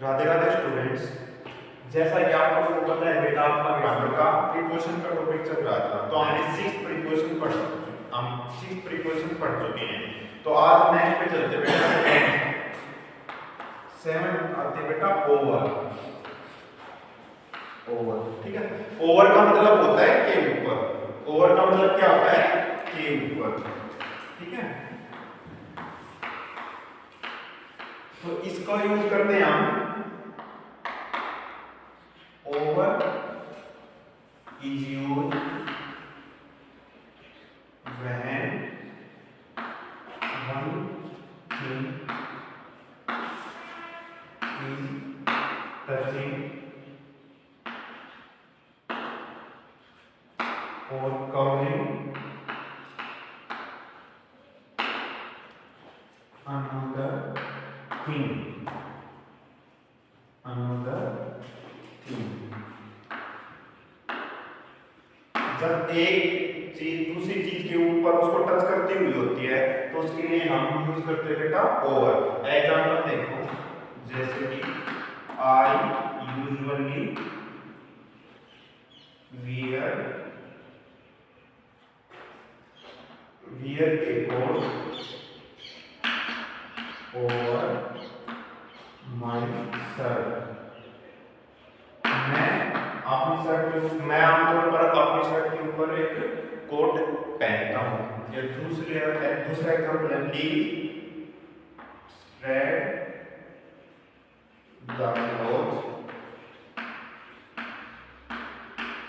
Radhe Radhe students, जैसा कि आपको पता है बेटा आपका ग्रामर का प्रीपोजिशन का टॉपिक चल रहा था, तो हमने सिक्स प्रीपोजिशन पढ़ चुके हैं। तो आज नेक्स्ट पे चलते बेटा, सेवन आते बेटा ओवर। ठीक है, ओवर का मतलब होता है के ऊपर। ओवर का मतलब क्या होता है? के ऊपर। ठीक है, तो इसको यूज करते हैं हम। Over is used when one thing is touching or covering another thing. जब एक चीज दूसरी चीज के ऊपर उसको टच करती हुई होती है तो उसके लिए हम यूज करते हैं बेटा ओवर। एग्जांपल देखो, जैसे कि I usually wear a coat over my shirt. मैं आमतौर पर अपनी शर्ट के ऊपर एक कोट पहनता हूँ। ये दूसरा एग्जांपल है, please spread the cloth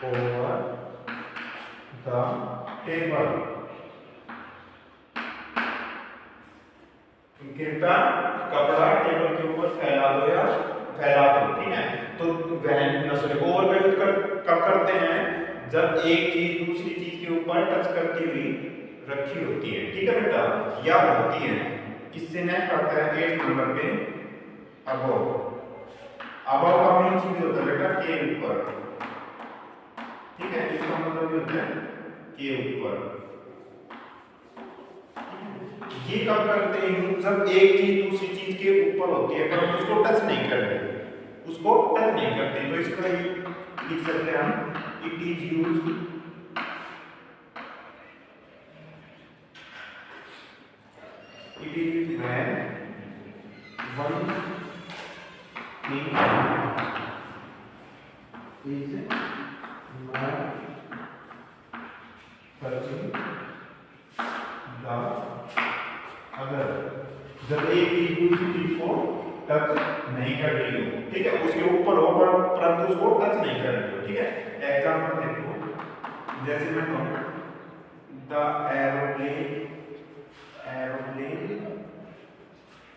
over the table. कृपया कपड़ा टेबल के ऊपर फैला दो या फैला दो। ठीक है, तो ओवर का यूज कब करते हैं? जब एक चीज दूसरी चीज के ऊपर टच करती हुई रखी होती है। ठीक है बेटा, या होती है। इससे नेक्स्ट आता है 8 नंबर पे अबव। अबव का मीनिंग भी होता है बेटा के ऊपर। ठीक है, इसका मतलब भी होता है के ऊपर। ये कब करते हैं? जब एक चीज दूसरी चीज के ऊपर होती है पर उसको टच नहीं करते, तो इसका लिख सकते हैं हम, it is used when one thing is not touching the other. जब एक चीज दूसरी चीज को टच नहीं कर रही हो, ठीक है, उसके ऊपर हो परंतु उसको टच नहीं कर रही हो। ठीक है, एग्जांपल देखो, जैसे मैं कहूं the aeroplane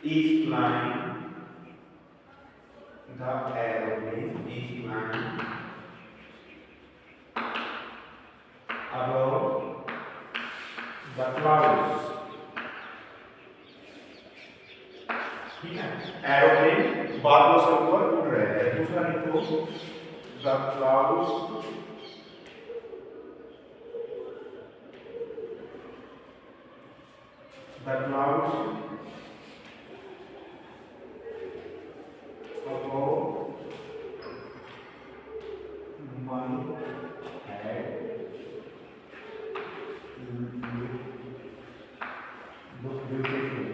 is flying, the aeroplane is flying above the clouds। ठीक है, एरोप्लेन बादलों से ऊपर उड़ रहे हैं। दूसरा लिखो, the clouds above my head look beautiful।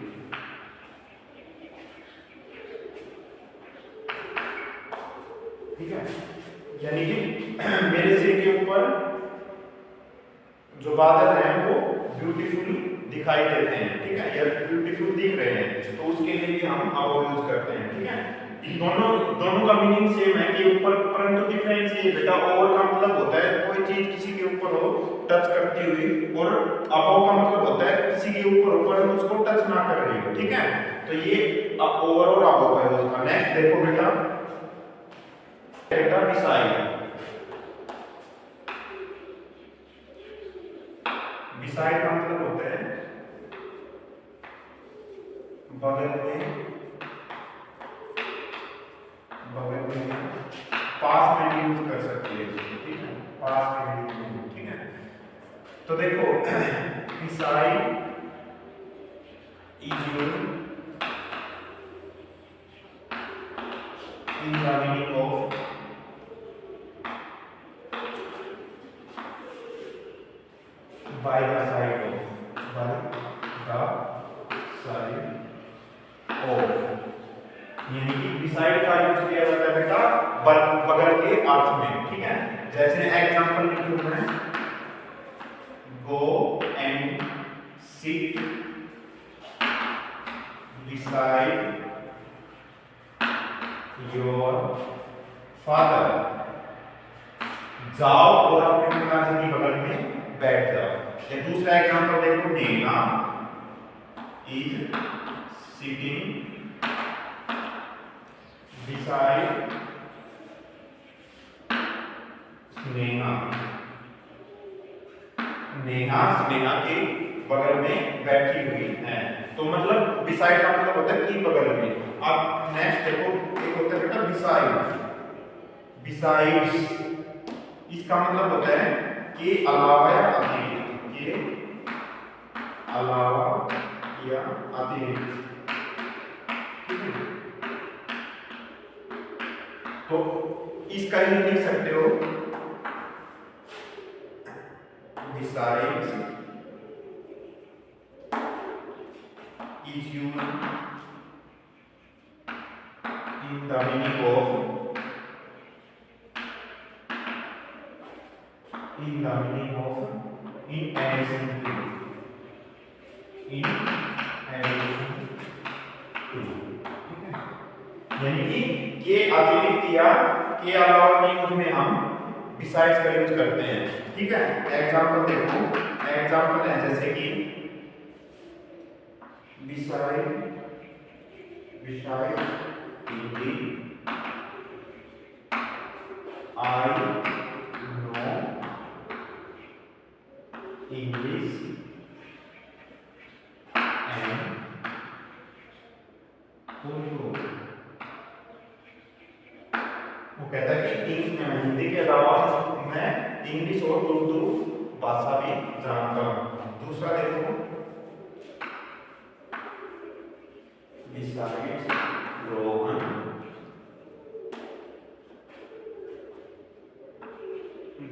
ठीक है, यानी कि मेरे सिर के ऊपर जो बादल हैं वो ब्यूटीफुल दिखाई देते हैं। ठीक है, या ब्यूटीफुल दिख रहे हैं, तो उसके लिए भी हम अबव यूज करते हैं। ठीक है, दोनों का मीनिंग सेम है कि ऊपर, परंतु डिफरेंस ये बेटा, ओवर का मतलब होता है कोई चीज किसी के ऊपर हो टच करती हुई, और अबव का मतलब होता है किसी के ऊपर हो परंतु उसको टच ना कर रही हो। ठीक है, तो ये ओवर और अबव का यूज था। नेक्स्ट देखो बेटा, बिसाइड का मतलब होता है बगल में, पास में भी यूज कर सकते हैं। ठीक है, पास में भी यूज। ठीक है, तो देखो beside is used in the meaning of by the side of यानी कि beside का यूज किया जाता है बेटा बगल के अर्थ में, ठीक है। जैसे एग्जांपल लिखूं मैं, go and sit beside your father, जाओ और अपने पिताजी की बगल में बैठ जाओ। या दूसरा एग्जांपल देखो, Neha is sitting beside Sneha, Neha Sneha के बगल में बैठी हुई है। तो मतलब बिसाइड का मतलब होता है कि बगल में। अब नेक्स्ट देखो, एक होता है बेटा बिसाइड, बिसाइड्स, इसका मतलब होता है कि अलावा या अतिरिक्त, के अलावा या अतिरिक्त, ठीक है। तो इसका ही लिख सकते हो besides is used in the meaning of in addition to, in addition to, ठीक है। यानी कि के अतिरिक्त या के अलावा के यूज में हम बिसाइड्स का यूज करते हैं, ठीक है। एग्जांपल देखो, एग्जांपल है जैसे कि beside Hindi, I know English and Urdu. वो कहता है कि हिंदी के अलावा मैं इंग्लिश और उर्दू भाषा भी जानता हूँ। दूसरा देखो, besides Rohan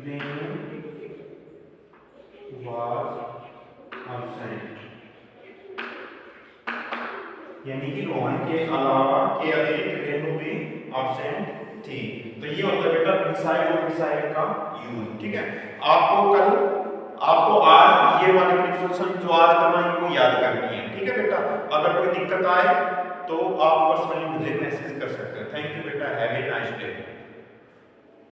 Renu was absent, यानी कि रोहन के अलावा के अतिरिक्त रेनू भी absent थी। तो ये होता है बेटा बिसाइड और बिसाइड का यूज, ठीक है। आपको आज ये वाले प्रिपोजिशन जो आज करना है वो याद करनी है, ठीक है बेटा। अगर कोई दिक्कत आए तो आप पर्सनली मुझे मैसेज कर सकते हैं। थैंक यू बेटा, हैव ए नाइस डे।